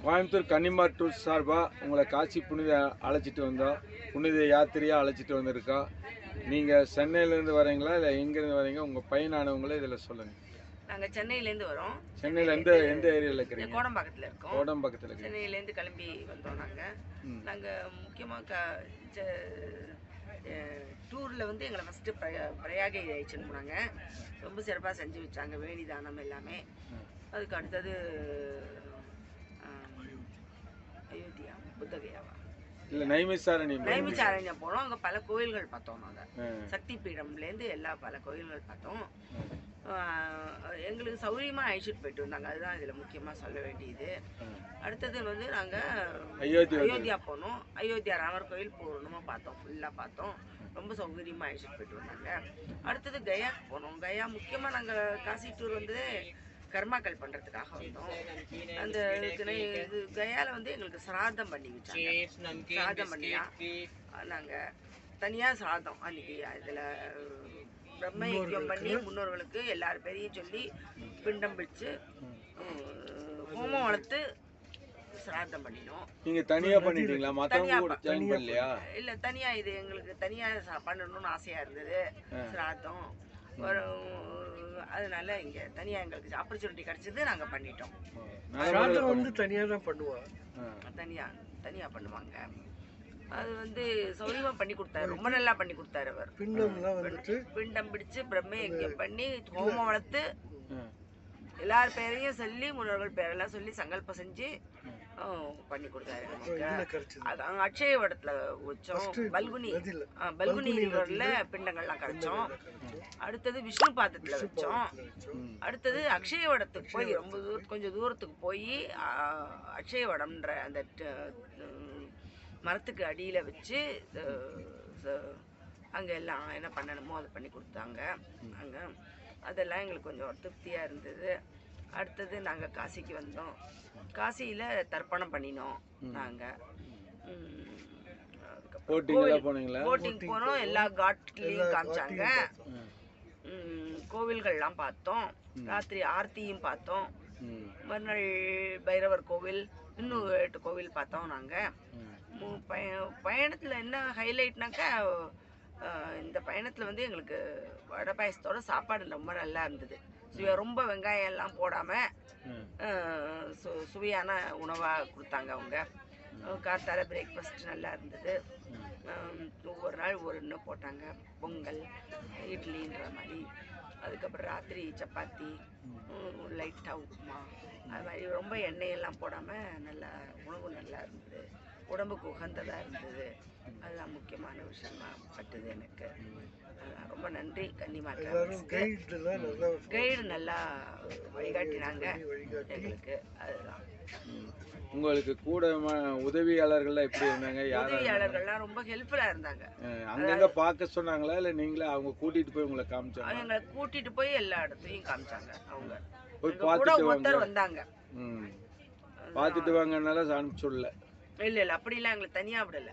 கோயம்புத்தூர் கன்னிமார் tours சார்பாக உங்களை காசி புனித அழைச்சிட்டு வந்தோம். புனித யாத்திரையாக அழைச்சிட்டு வந்திருக்கோம். நீங்கள் சென்னையிலேருந்து வரீங்களா இல்லை எங்கேருந்து வரீங்க? உங்கள் பையனானவங்களே இதில் சொல்லுங்கள். நாங்கள் சென்னையிலேருந்து வரோம். சென்னையில் எந்த ஏரியாவில் இருக்கிறீங்க? கோடம்பாக்கத்தில் இருக்கோம். கோடம்பாக்கத்தில் இருக்கீங்க. சென்னையிலேருந்து கிளம்பி வந்தோம். நாங்கள் முக்கியமாக டூரில் வந்து எங்களை ஃபஸ்ட்டு பிரயாகை அழைச்சின்னு போனாங்க. ரொம்ப சிறப்பாக செஞ்சு வச்சாங்க, வேணிதானம் எல்லாமே. அதுக்கு அடுத்தது அயோத்தியா புத்தகையாவா இல்லை நைமிசாரண்யம் போனோம். அங்கே பல கோயில்கள் பார்த்தோம். நாங்கள் சக்தி பீடம்லேருந்து பல கோயில்கள் பார்த்தோம். எங்களுக்கு சௌரியமாக அழைச்சிட்டு போயிட்டு வந்தாங்க. அதுதான் இதில் முக்கியமாக சொல்ல வேண்டியது. அடுத்தது வந்து நாங்கள் அயோத்தியா போனோம். அயோத்தியா ராமர் கோயில் பூர்ணமாக பார்த்தோம், ஃபுல்லாக பார்த்தோம். ரொம்ப சௌகரியமாக அழைச்சிட்டு போயிட்டு வந்தாங்க. அடுத்தது கயாக்கு போனோம். கயா முக்கியமாக நாங்கள் காசி டூர் வந்து கர்மாக்கள் பண்ணுறதுக்காக வந்தோம். அந்த இது கயாவில் வந்து எங்களுக்கு சிராதம் பண்ணி வச்சாங்க. சிராதம் பண்ணியா நாங்கள் தனியாக சிராதம் அன்றைக்கி இதில் பிரம்ம யஜ்யம் பண்ணி முன்னோர்களுக்கு எல்லார் பேரையும் சொல்லி பிண்டம் பிடிச்சு ஹோமம் வளர்த்து சிராதம் பண்ணினோம். நீங்கள் தனியாக பண்ணிட்டீங்களா? மற்றவங்க ஜாயின் பண்ணலையா? இல்லை, தனியாக இது எங்களுக்கு தனியாக பண்ணணும்னு ஆசையாக இருந்தது சிராதம். அதனால இங்கே தனியாக எங்களுக்கு ஆப்பர்ச்சுனிட்டி கிடச்சிது, நாங்கள் பண்ணிட்டோம். வந்து தனியாக தான் பண்ணுவோம். தனியாக பண்ணுவாங்க. அது வந்து சௌரியமாக பண்ணி கொடுத்தாரு, ரொம்ப நல்லா பண்ணி கொடுத்தாரு அவர். பிண்டம் பிடிச்சு பிரம்ம யஜ்யம் பண்ணி ஹோமம் வளர்த்து எல்லார் பேரையும் சொல்லி முன்னோர்கள் பேரெல்லாம் சொல்லி சங்கல்பம் செஞ்சு பண்ணி கொடுத்தாரு நமக்கு. அது அங்கே அக்ஷய வடத்தில் வச்சோம். பல்குனி ரிவரில் பிண்டங்கள்லாம் கிடைச்சோம். அடுத்தது விஷ்ணு பாத்திரத்தில் வச்சோம். அடுத்தது அக்ஷய வடத்துக்கு போய் ரொம்ப கொஞ்சம் தூரத்துக்கு போய் அக்ஷய வடம்ன்ற அந்த மரத்துக்கு அடியில் வச்சு அங்கே எல்லாம் என்ன பண்ணணுமோ அதை பண்ணி கொடுத்தாங்க. அங்கே அதெல்லாம் எங்களுக்கு கொஞ்சம் திருப்தியாக இருந்தது. அடுத்தது நாங்கள் காசிக்கு வந்தோம். காசியில் தர்ப்பணம் பண்ணினோம். நாங்கள் போட்டிங் போனோம். எல்லா காட்லையும் காமிச்சாங்க. கோவில்கள்லாம் பார்த்தோம். ராத்திரி ஆர்த்தியும் பார்த்தோம். மறுநாள் பைரவர் கோவில், இன்னும் 8 கோவில் பார்த்தோம். நாங்கள் பயணத்தில் என்ன ஹைலைட்னாக்கா, இந்த பயணத்தில் வந்து எங்களுக்கு வடை பாயசத்தோட சாப்பாடு ரொம்ப நல்லா இருந்தது. ரொம்ப வெங்காயம் எல்லாம் போடாமல் சுவையான உணவாக கொடுத்தாங்க அவங்க. காத்தால பிரேக்ஃபாஸ்ட் நல்லா இருந்தது. ஒவ்வொரு நாள் ஒரு இன்னும் போட்டாங்க, பொங்கல் இட்லின்ற மாதிரி. அதுக்கப்புறம் ராத்திரி சப்பாத்தி, லைட்டாக உப்புமா, அது மாதிரி ரொம்ப எண்ணெயெல்லாம் போடாமல் நல்லா உணவு நல்லா இருந்தது. உடம்புக்கு உகந்ததாக இருந்தது. அதுதான் முக்கியமான விஷயமா பட்டுது எனக்கு. ரொம்ப நன்றி கன்னிமார் டிராவல்ஸ்க்கு. கைடு நல்லா வழிகாட்டினாங்க எங்களுக்கு. அதுதான். உங்களுக்கு கூட உதவியாளர்கள்லாம் எப்படி இருந்தாங்க? உதவியாளர்கள்லாம் ரொம்ப ஹெல்ப்ஃபுல்லாக இருந்தாங்க. அங்கங்க பார்க்க சொன்னாங்களா இல்லை நீங்களே அவங்க கூட்டிகிட்டு போய் உங்களை காமிச்சாங்க? எங்களை கூட்டிகிட்டு போய் எல்லா இடத்தையும் காமிச்சாங்க. அவங்க போய் பார்த்துட்டு ஒருத்தர் வந்தாங்க. பார்த்துட்டு வாங்கனால அனுப்பிச்சுடல? இல்லை, அப்படிலாம் எங்களை தனியாக விடலை.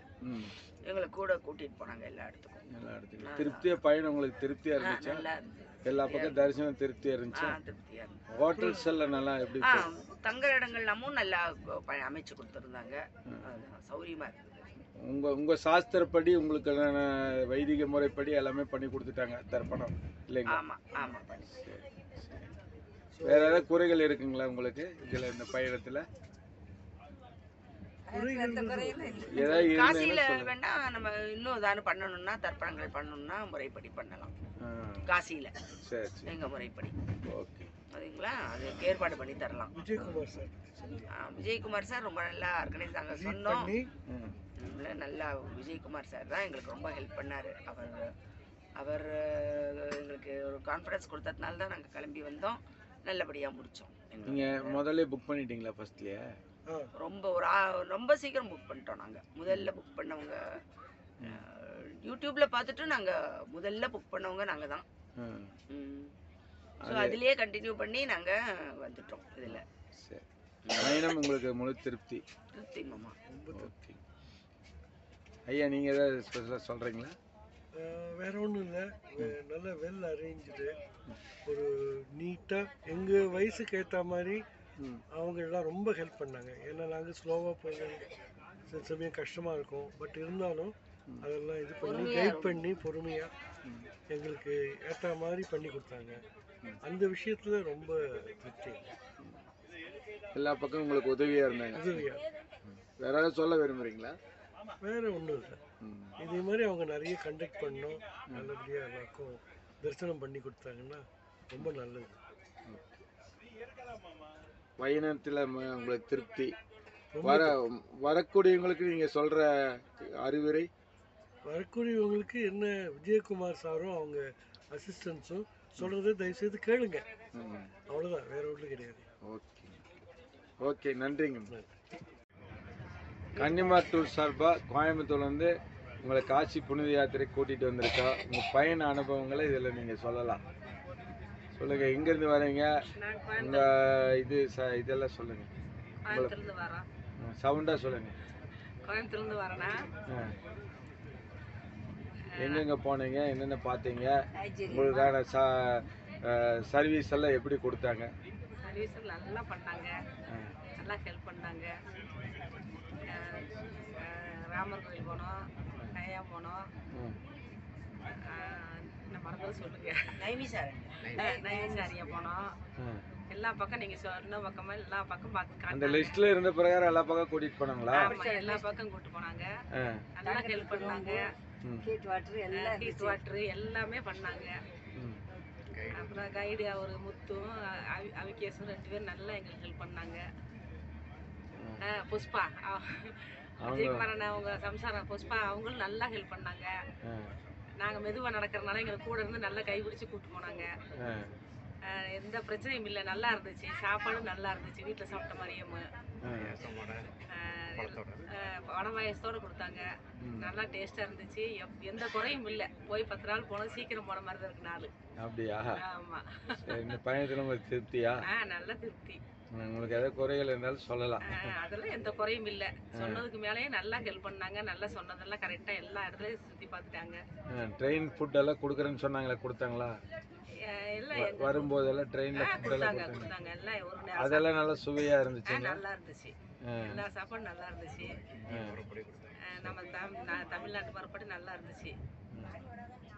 எங்களை கூட கூட்டிகிட்டு போனாங்க எல்லா இடத்துக்கும். திருப்தியாக பயணம் உங்களுக்கு திருப்தியாக இருந்துச்சா? நல்லா இருந்துச்சு. எல்லா பக்கம் தரிசனம் திருப்தியாக இருந்துச்சு. திருப்தியாக இருந்துச்சு. ஹோட்டல்ஸ் எல்லாம் நல்லா எப்படி தங்குற இடங்கள்லாமும் நல்லா அமைச்சு கொடுத்துருந்தாங்க. சௌரியமாக இருந்தது. உங்கள் சாஸ்திரப்படி உங்களுக்கு வைதிக முறைப்படி எல்லாமே பண்ணி கொடுத்துட்டாங்க தர்ப்பணம் இல்லைங்களா? ஆமாம். வேற ஏதாவது குறைகள் இருக்குங்களா உங்களுக்கு இதில் இந்த பயணத்தில்? காசியில வேணா நம்ம இன்னும் தானே பண்ணணும்னா தர்ப்பணங்கள் பண்ணணும்னா முறைப்படி பண்ணலாம். காசியில எங்க முறைப்படி அதுங்களா, அதுக்கு ஏற்பாடு பண்ணி தரலாம். விஜயகுமார் சார் ரொம்ப நல்லா ஆர்கனைஸ் நாங்க சொன்னோம். நல்லா விஜயகுமார் சார் தான் எங்களுக்கு ரொம்ப ஹெல்ப் பண்ணாரு. அவர் எங்களுக்கு ஒரு கான்ஃபிடன்ஸ் கொடுத்ததுனால தான் நாங்கள் கிளம்பி வந்தோம். நல்லபடியாக முடித்தோம். நீங்கள் முதல்ல புக் பண்ணிட்டீங்களா ஃபர்ஸ்ட்லேயே? ரொம்ப சீக்கிரம் புக் பண்ணிட்டோம். நாங்கள் முதல்ல புக் பண்ணவங்க யூடியூப்ல பார்த்துட்டு நாங்கள் முதல்ல புக் பண்ணவங்க நாங்கள் தான். ஸோ அதுலேயே கண்டினியூ பண்ணி நாங்கள் வந்துட்டோம். இதில் பயணம் உங்களுக்கு முழு திருப்தி? திருப்தி மாமா. ஓகே ஐயா, நீங்கள் ஏதாவது ஸ்பெஷலாக சொல்கிறீங்களா? வேற ஒன்றும் இல்லை, நல்ல வெல் அரேஞ்சு, ஒரு நீட்டாக எங்கள் வயசுக்கு ஏற்ற மாதிரி அவங்க எல்லாம் ரொம்ப ஹெல்ப் பண்ணாங்க. ஏன்னா நாங்கள் ஸ்லோவாக போய் சில சமயம் கஷ்டமாக இருக்கும். பட் இருந்தாலும் அதெல்லாம் இது பண்ணி கைட் பண்ணி பொறுமையாக எங்களுக்கு ஏற்ற மாதிரி பண்ணி கொடுத்தாங்க. அந்த விஷயத்தில் ரொம்ப திருப்தி. எல்லா பக்கம் உங்களுக்கு உதவியாக இருந்தாங்க. உதவியாக வேற ஏதாவது சொல்ல விரும்புகிறீங்களா? வேறு ஒன்றும் இல்லை. இதே மாதிரி அவங்க நிறைய கண்டக்ட் பண்ணோம். நல்லபடியாக எல்லாருக்கும் தரிசனம் பண்ணி கொடுத்தாங்கன்னா ரொம்ப நல்லது. பயணத்தில் உங்களுக்கு திருப்தி. வரக்கூடியவங்களுக்கு நீங்கள் சொல்கிற அறிவுரை? வரக்கூடியவங்களுக்கு என்ன, விஜயகுமார் சாரும் அவங்க அசிஸ்டன்ஸும் சொல்கிறத தயவுசெய்து கேளுங்க. அவ்வளோதான், வேற ஒன்றும் கிடையாது. ஓகே ஓகே, நன்றிங்க. கன்னிமார் டூர் சார்பாக கோயம்புத்தூர்லேருந்து உங்களை காசி புனித யாத்திரை கூட்டிகிட்டு வந்திருக்கா. உங்கள் பயண அனுபவங்களை இதில் நீங்கள் சொல்லலாம். சொல்லுங்கள், எங்கேருந்து வரீங்க, உங்கள் இதெல்லாம் சொல்லுங்கள். சவுண்டாக சொல்லுங்கள். கோயம்புத்தூர்லேருந்து வரேன்னா எங்கெங்கே போனீங்க, என்னென்ன பார்த்தீங்க, உங்களுக்கான சர்வீஸ் எல்லாம் எப்படி கொடுத்தாங்க? சர்வீஸ் நல்லா பண்ணாங்க, நல்லா ஹெல்ப் பண்ணாங்க. ராமர் கோயில் போனோம், கயா போனோம், மறந்து சொல்லுங்க, நைமிசாரியா போனோம். எல்லா பக்கம் நீங்க சொன்ன பக்கமா எல்லா பக்கம் பார்த்து அந்த லிஸ்ட்ல இருந்த பிரகாரம் எல்லா பக்கம் கூட்டிட்டு போனாங்களா? எல்லா பக்கம் கூட்டிட்டு போனாங்க, நல்லா ஹெல்ப் பண்ணாங்க. ஹீட் வாட்டர் எல்லாமே பண்ணாங்க. அப்புறம் கைடு ஒரு முத்தும் அவிகேசும் 2 பேரும் நல்லா எங்களுக்கு ஹெல்ப் பண்ணாங்க. புஷ்பா விஜயகுமாரன் அவங்க சம்சாரம் புஷ்பா அவங்களும் நல்லா ஹெல்ப் பண்ணாங்க. நாங்கள் மெதுவாக நடக்கிறதுனால எங்களுக்கு கூட இருந்து நல்லா கைபிடிச்சு கூப்பிட்டு போனாங்க. எந்த பிரச்சனையும் இல்லை, நல்லா இருந்துச்சு. சாப்பாடும் நல்லா இருந்துச்சு, வீட்டில் சாப்பிட்ட மாதிரியே. வடபாயசத்தோடு கொடுத்தாங்க, நல்லா டேஸ்ட்டாக இருந்துச்சு. எந்த குறையும் இல்லை. போய் 10 நாள் போனது சீக்கிரம் போன மாதிரி தான் இருக்கு நாள். அப்படியா? ஆமாம். இந்த பயணத்தில் உங்களுக்கு திருப்தியா? நல்ல திருப்தி. உங்களுக்கு ஏதாவது குறைகள் இருந்தாலும் சொல்லலாம். அதெல்லாம் எந்த குறையும் இல்லை. சொன்னதுக்கு மேலேயே நல்லா ஹெல்ப் பண்ணாங்க. நல்லா சொன்னதெல்லாம் கரெக்டாக எல்லா இடத்துலையும் சுற்றி பார்த்துட்டாங்க. ட்ரெயின் ஃபுட் எல்லாம் கொடுக்குறேன்னு சொன்னாங்களா, கொடுத்தாங்களா? வரும்போதெல்லாம் ட்ரெயின்ல ஃபுட் எல்லாம் கொடுத்தாங்க. அதெல்லாம் நல்லா சுவையா இருந்துச்சு. நல்லா இருந்துச்சு, எல்லா சாப்பாடும் நல்லா இருந்துச்சு. நம்ம தமிழ்நாட்டு மறுபடி நல்லா இருந்துச்சு.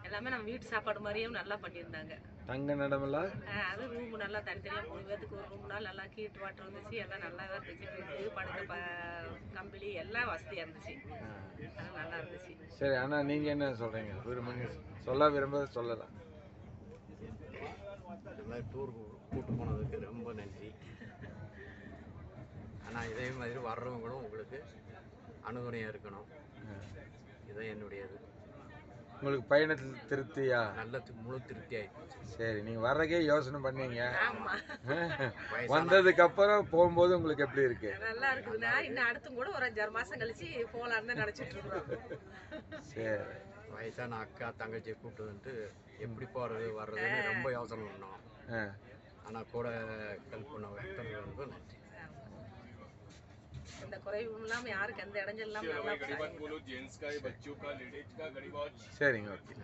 எல்லாமே நம்ம வீட்டு சாப்பாடு மாதிரியும் நல்லா பண்ணியிருந்தாங்க. தங்க நடமெல்லாம் அது ரூம் நல்லா தனித்தனியாக 3 பேருக்கு ஒரு ரூம்னால நல்லா ஹீட் வாட்டர் இருந்துச்சு. எல்லாம் நல்லாவே இருந்துச்சு. ஃப்ரிட்ஜு, படுக்க கம்பளி எல்லாம் வசதியாக இருந்துச்சு. அதெல்லாம் நல்லா இருந்துச்சு. சரி, ஆனால் நீங்கள் என்ன சொல்கிறீங்க? விரும்புங்க, சொல்ல விரும்ப சொல்லலாம். இந்த மாதிரி டூர் கூட்டு போனதுக்கு ரொம்ப நன்றி. ஆனால் இதே மாதிரி வர்றவங்களும் உங்களுக்கு அனுகுணையாக இருக்கணும். இதுதான் என்னுடையது. உங்களுக்கு பயணத்தில் திருப்தியா? நல்ல முழு திருப்தி ஆயிடுச்சு. சரி, நீங்கள் வர்றக்கே யோசனை பண்ணீங்க, வந்ததுக்கு அப்புறம் போகும்போது உங்களுக்கு எப்படி இருக்கு? நல்லா இருக்குதுண்ணா. இன்னும் அடுத்தும் கூட ஒரு 5-6 மாதம் கழிச்சு போகலான்னு தான் நினச்சிட்டு இருக்கிறோம். சரி, வயசான அக்கா தங்கச்சியை கூப்பிட்டு வந்துட்டு எப்படி போகிறது வர்றதுன்னு ரொம்ப யோசனை பண்ணோம். ஆனால் கூட ஹெல்ப் பண்ண எத்தனை நன்றி. இந்த குறைவும் இல்லாமல் யாருக்கு எந்த இடைஞ்சல் இல்லாமல் நல்லா சரிங்க, ஓகே.